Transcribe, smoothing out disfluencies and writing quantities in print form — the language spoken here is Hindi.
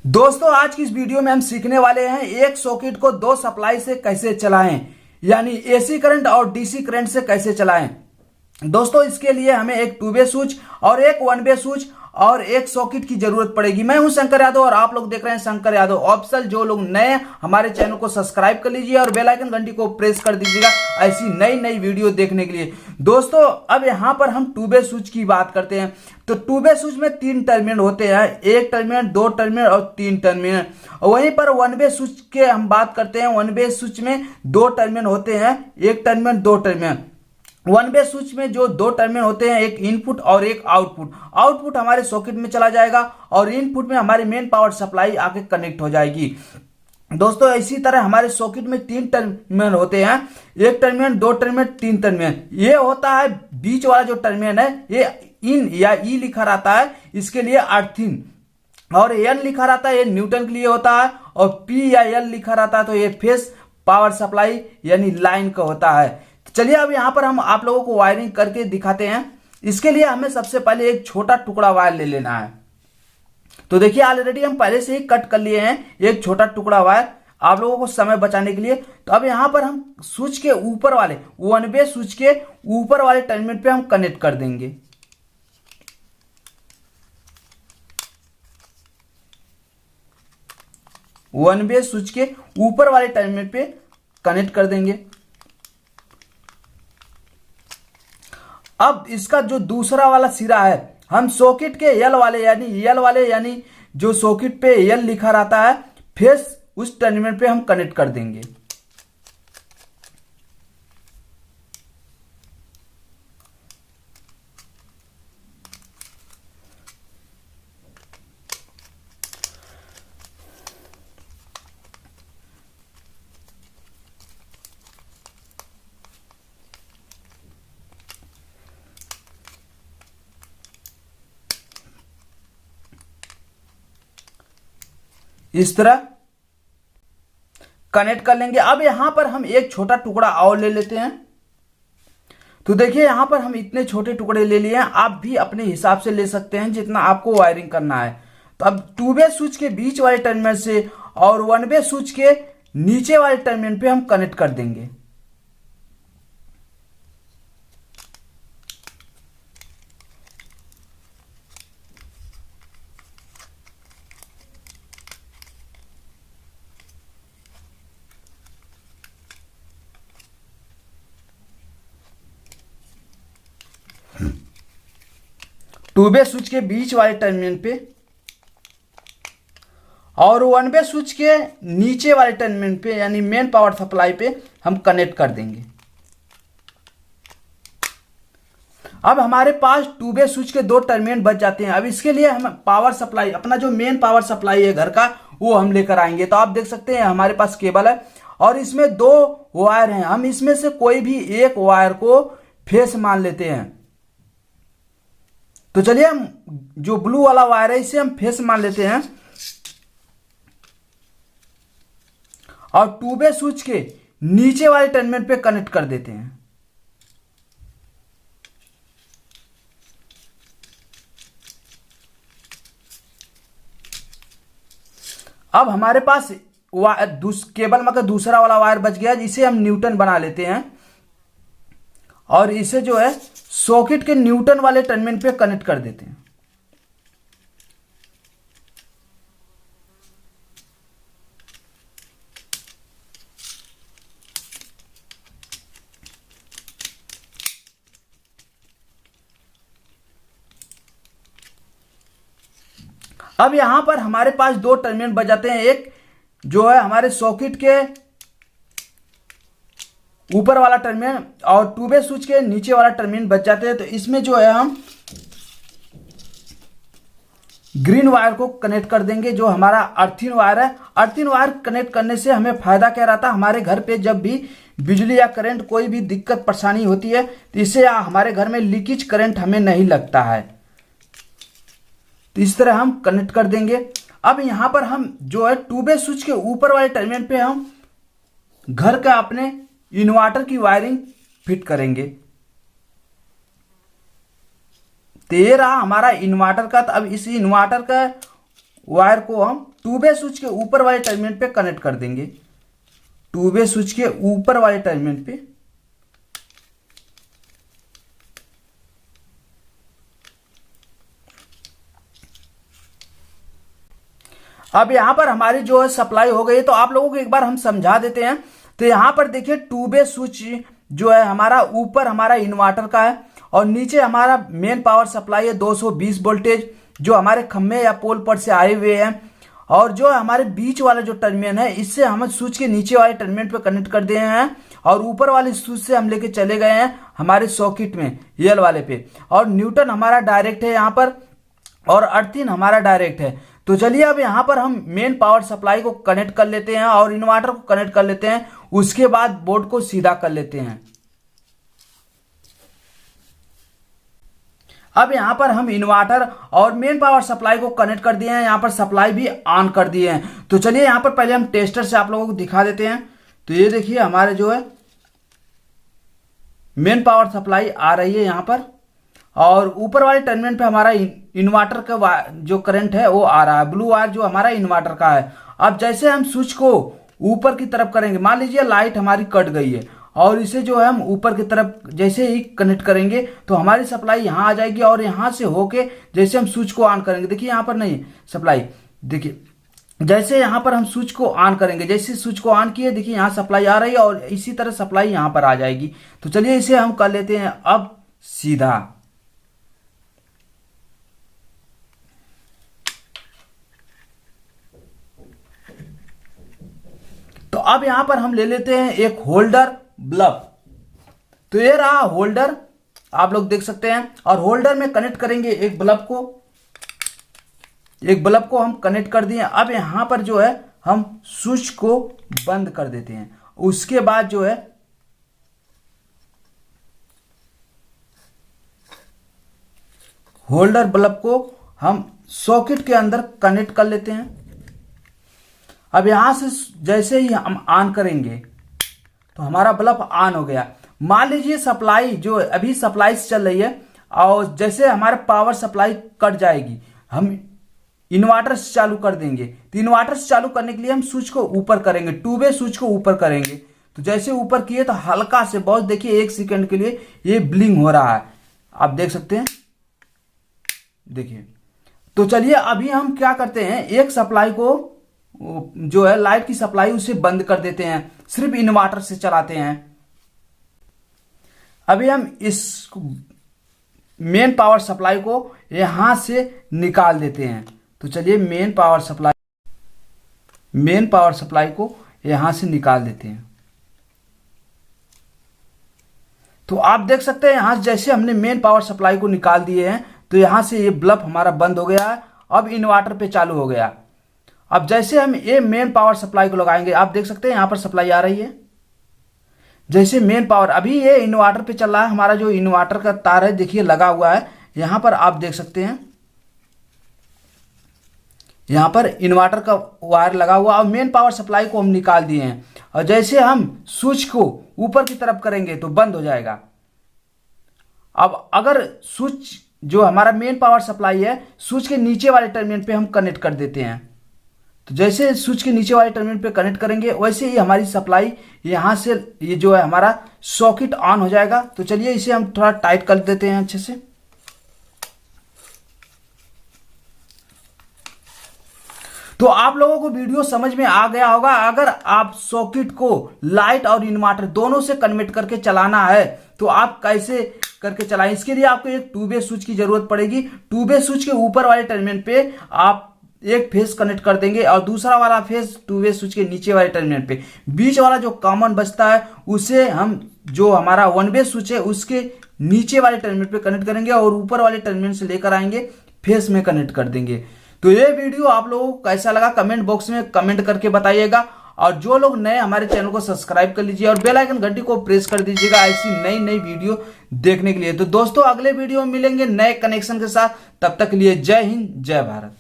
दोस्तों आज की इस वीडियो में हम सीखने वाले हैं एक सॉकेट को दो सप्लाई से कैसे चलाएं, यानी एसी करंट और डीसी करंट से कैसे चलाएं। दोस्तों इसके लिए हमें एक 2 वे स्विच और एक 1 वे स्विच और एक सॉकेट की जरूरत पड़ेगी। मैं हूं शंकर यादव और आप लोग देख रहे हैं शंकर यादव ऑफिशियल। जो लोग नए हमारे चैनल को सब्सक्राइब कर लीजिए और बेल आइकन घंटी को प्रेस कर दीजिएगा ऐसी नई नई वीडियो देखने के लिए। दोस्तों अब यहां पर हम 2 वे स्विच की बात करते हैं। तो 2 वे स्विच में 3 टर्मिनल होते हैं, एक टर्मिनल, 2 टर्मिनल और 3 टर्मिनल। वहीं पर 1 वे स्विच के हम बात करते हैं। 1 वे स्विच में 2 टर्मिनल होते हैं, एक टर्मिनल, 2 टर्मिनल। 1 वे स्विच में जो 2 टर्मिनल होते हैं, एक इनपुट और एक आउटपुट। आउटपुट हमारे सॉकेट में चला जाएगा और इनपुट में हमारी मेन पावर सप्लाई आके कनेक्ट हो जाएगी। दोस्तों इसी तरह हमारे सॉकेट में 3 टर्मिनल होते हैं, एक टर्मिनल, 2 टर्मिनल, 3 टर्मिनल। ये होता है बीच वाला जो टर्मिनल है, ये इन या ई लिखा रहता है, इसके लिए अर्थिंग। और एन लिखा रहता है, ये न्यूटन के लिए होता है। और पी या एल लिखा रहता है तो ये फेस पावर सप्लाई यानी लाइन का होता है। चलिए अब यहां पर हम आप लोगों को वायरिंग करके दिखाते हैं। इसके लिए हमें सबसे पहले एक छोटा टुकड़ा वायर ले लेना है। तो देखिए ऑलरेडी हम पहले से ही कट कर लिए हैं एक छोटा टुकड़ा वायर आप लोगों को समय बचाने के लिए। तो अब यहां पर हम स्विच के ऊपर वाले 1 वे स्विच के ऊपर वाले टर्मिनल पे हम कनेक्ट कर देंगे। वन वे स्विच के ऊपर वाले टर्मिनल पे कनेक्ट कर देंगे। अब इसका जो दूसरा वाला सिरा है, हम सॉकेट के एल वाले यानी जो सॉकेट पे एल लिखा रहता है, फेस उस टर्मिनल पे हम कनेक्ट कर देंगे। इस तरह कनेक्ट कर लेंगे। अब यहां पर हम एक छोटा टुकड़ा और ले लेते हैं। तो देखिए यहां पर हम इतने छोटे टुकड़े ले लिए हैं, आप भी अपने हिसाब से ले सकते हैं जितना आपको वायरिंग करना है। तो अब 2 वे स्विच के बीच वाले टर्मिनल से और 1 वे स्विच के नीचे वाले टर्मिनल पे हम कनेक्ट कर देंगे। टू वे स्विच के बीच वाले टर्मिनल पे और 1 वे स्विच के नीचे वाले टर्मिनल पे यानी मेन पावर सप्लाई पे हम कनेक्ट कर देंगे। अब हमारे पास 2 वे स्विच के 2 टर्मिनल बच जाते हैं। अब इसके लिए हम पावर सप्लाई, अपना जो मेन पावर सप्लाई है घर का, वो हम लेकर आएंगे। तो आप देख सकते हैं हमारे पास केबल है और इसमें 2 वायर हैं। हम इसमें से कोई भी एक वायर को फेस मान लेते हैं। तो चलिए हम जो ब्लू वाला वायर है इसे हम फेस मान लेते हैं और 2 वे स्विच के नीचे वाले टर्मिनल पे कनेक्ट कर देते हैं। अब हमारे पास केबल में का दूसरा वाला वायर बच गया, जिसे हम न्यूटन बना लेते हैं और इसे जो है सॉकेट के न्यूटन वाले टर्मिनल पे कनेक्ट कर देते हैं। अब यहां पर हमारे पास 2 टर्मिनल बच जाते हैं। एक जो है हमारे सॉकेट के ऊपर वाला टर्मिनल और 2 वे स्विच के नीचे वाला टर्मिनल बच जाते हैं। तो इसमें जो है हम ग्रीन वायर को कनेक्ट कर देंगे, जो हमारा अर्थिंग वायर है। अर्थिंग वायर कनेक्ट करने से हमें फायदा क्या रहता है, हमारे घर पे जब भी बिजली या करंट कोई भी दिक्कत परेशानी होती है तो इससे हमारे घर में लीकेज करंट हमें नहीं लगता है। तो इस तरह हम कनेक्ट कर देंगे। अब यहां पर हम जो है 2 वे स्विच के ऊपर वाले टर्मिनल पे हम घर का अपने इन्वर्टर की वायरिंग फिट करेंगे। तो ये रहा हमारा इन्वर्टर का। तो अब इस इन्वर्टर का वायर को हम 2-वे स्विच के ऊपर वाले टर्मिनल पे कनेक्ट कर देंगे। 2-वे स्विच के ऊपर वाले टर्मिनल पे अब यहां पर हमारी जो है सप्लाई हो गई। तो आप लोगों को एक बार हम समझा देते हैं। तो यहां पर देखिए 2-वे स्विच जो है हमारा ऊपर हमारा इन्वर्टर का है और नीचे हमारा मेन पावर सप्लाई है 220 वोल्टेज जो हमारे खंभे या पोल पर से आए हुए हैं। और जो हमारे बीच वाला जो टर्मिनल है इससे हम स्विच के नीचे वाले टर्मिनल पे कनेक्ट कर दिए हैं और ऊपर वाले स्विच से हम लेके चले गए हैं हमारे सॉकेट में यल वाले पे। और न्यूट्रल हमारा डायरेक्ट है यहाँ पर और अर्थिंग हमारा डायरेक्ट है। तो चलिए अब यहाँ पर हम मेन पावर सप्लाई को कनेक्ट कर लेते हैं और इन्वर्टर को कनेक्ट कर लेते हैं। उसके बाद बोर्ड को सीधा कर लेते हैं। अब यहाँ पर हम इन्वर्टर और मेन पावर सप्लाई को कनेक्ट कर दिए हैं। यहाँ पर सप्लाई भी ऑन कर दिए हैं। तो चलिए यहाँ पर पहले हम टेस्टर से आप लोगों को दिखा देते हैं। तो ये देखिए हमारे जो है मेन पावर सप्लाई आ रही है यहाँ पर और ऊपर वाले टर्मिनल पे हमारा इन्वर्टर का जो करंट है वो आ रहा है। ब्लू वायर जो हमारा इन्वर्टर का है। अब जैसे हम स्विच को ऊपर की तरफ करेंगे, मान लीजिए लाइट हमारी कट गई है और इसे जो है हम ऊपर की तरफ जैसे ही कनेक्ट करेंगे तो हमारी सप्लाई यहाँ आ जाएगी और यहाँ से होके जैसे हम स्विच को ऑन करेंगे, देखिए यहाँ पर नहीं सप्लाई, देखिए जैसे यहाँ पर हम स्विच को ऑन करेंगे, जैसे स्विच को ऑन किए देखिए यहाँ सप्लाई आ रही है और इसी तरह सप्लाई यहाँ पर आ जाएगी। तो चलिए इसे हम कर लेते हैं अब सीधा। तो अब यहां पर हम ले लेते हैं एक होल्डर बल्ब। तो ये रहा होल्डर, आप लोग देख सकते हैं। और होल्डर में कनेक्ट करेंगे एक बल्ब को हम कनेक्ट कर दिए। अब यहां पर जो है हम स्विच को बंद कर देते हैं। उसके बाद जो है होल्डर बल्ब को हम सॉकेट के अंदर कनेक्ट कर लेते हैं। अब यहां से जैसे ही हम ऑन करेंगे तो हमारा बल्ब ऑन हो गया। मान लीजिए सप्लाई जो अभी सप्लाई चल रही है और जैसे हमारा पावर सप्लाई कट जाएगी हम इन्वर्टर से चालू कर देंगे। तो इन्वर्टर से चालू करने के लिए हम स्विच को ऊपर करेंगे, 2-वे स्विच को ऊपर करेंगे। तो जैसे ऊपर किए तो हल्का से बहुत देखिए 1 सेकंड के लिए ये ब्लिंक हो रहा है, आप देख सकते हैं, देखिए। तो चलिए अभी हम क्या करते हैं, एक सप्लाई को जो है लाइट की सप्लाई उसे बंद कर देते हैं, सिर्फ इन्वर्टर से चलाते हैं। अभी हम इस मेन पावर सप्लाई को यहां से निकाल देते हैं। तो चलिए मेन पावर सप्लाई को यहां से निकाल देते हैं। तो आप देख सकते हैं यहां जैसे हमने मेन पावर सप्लाई को निकाल दिए हैं तो यहां से ये बल्ब हमारा बंद हो गया है। अब इन्वर्टर पे चालू हो गया। अब जैसे हम ये मेन पावर सप्लाई को लगाएंगे, आप देख सकते हैं यहां पर सप्लाई आ रही है। जैसे मेन पावर अभी ये इन्वर्टर पे चल रहा है, हमारा जो इन्वर्टर का तार है देखिए लगा हुआ है यहां पर, आप देख सकते हैं यहां पर इन्वर्टर का वायर लगा हुआ। और मेन पावर सप्लाई को हम निकाल दिए हैं और जैसे हम स्विच को ऊपर की तरफ करेंगे तो बंद हो जाएगा। अब अगर स्विच जो हमारा मेन पावर सप्लाई है स्विच के नीचे वाले टर्मिनल पे हम कनेक्ट कर देते हैं। तो जैसे स्विच के नीचे वाले टर्मिनल पे कनेक्ट करेंगे वैसे ही हमारी सप्लाई यहां से ये जो है हमारा सॉकेट ऑन हो जाएगा। तो चलिए इसे हम थोड़ा टाइट कर देते हैं अच्छे से। तो आप लोगों को वीडियो समझ में आ गया होगा। अगर आप सॉकेट को लाइट और इन्वर्टर दोनों से कन्वर्ट करके चलाना है तो आप कैसे करके चलाएं। इसके लिए आपको एक 2-वे स्विच की जरूरत पड़ेगी। 2-वे स्विच के ऊपर वाले टर्मिनल पे आप एक फेस कनेक्ट कर देंगे और दूसरा वाला फेस 2-वे स्विच के नीचे वाले टर्मिनल पे, बीच वाला जो कॉमन बचता है उसे हम जो हमारा 1-वे स्विच है उसके नीचे वाले टर्मिनल पे कनेक्ट करेंगे और ऊपर वाले टर्मिनल से लेकर आएंगे फेस में कनेक्ट कर देंगे। तो ये वीडियो आप लोगों को कैसा लगा कमेंट बॉक्स में कमेंट करके बताइएगा। और जो लोग नए हमारे चैनल को सब्सक्राइब कर लीजिए और बेल आइकन घंटी को प्रेस कर दीजिएगा ऐसी नई नई वीडियो देखने के लिए। तो दोस्तों अगले वीडियो में मिलेंगे नए कनेक्शन के साथ, तब तक के लिए जय हिंद जय भारत।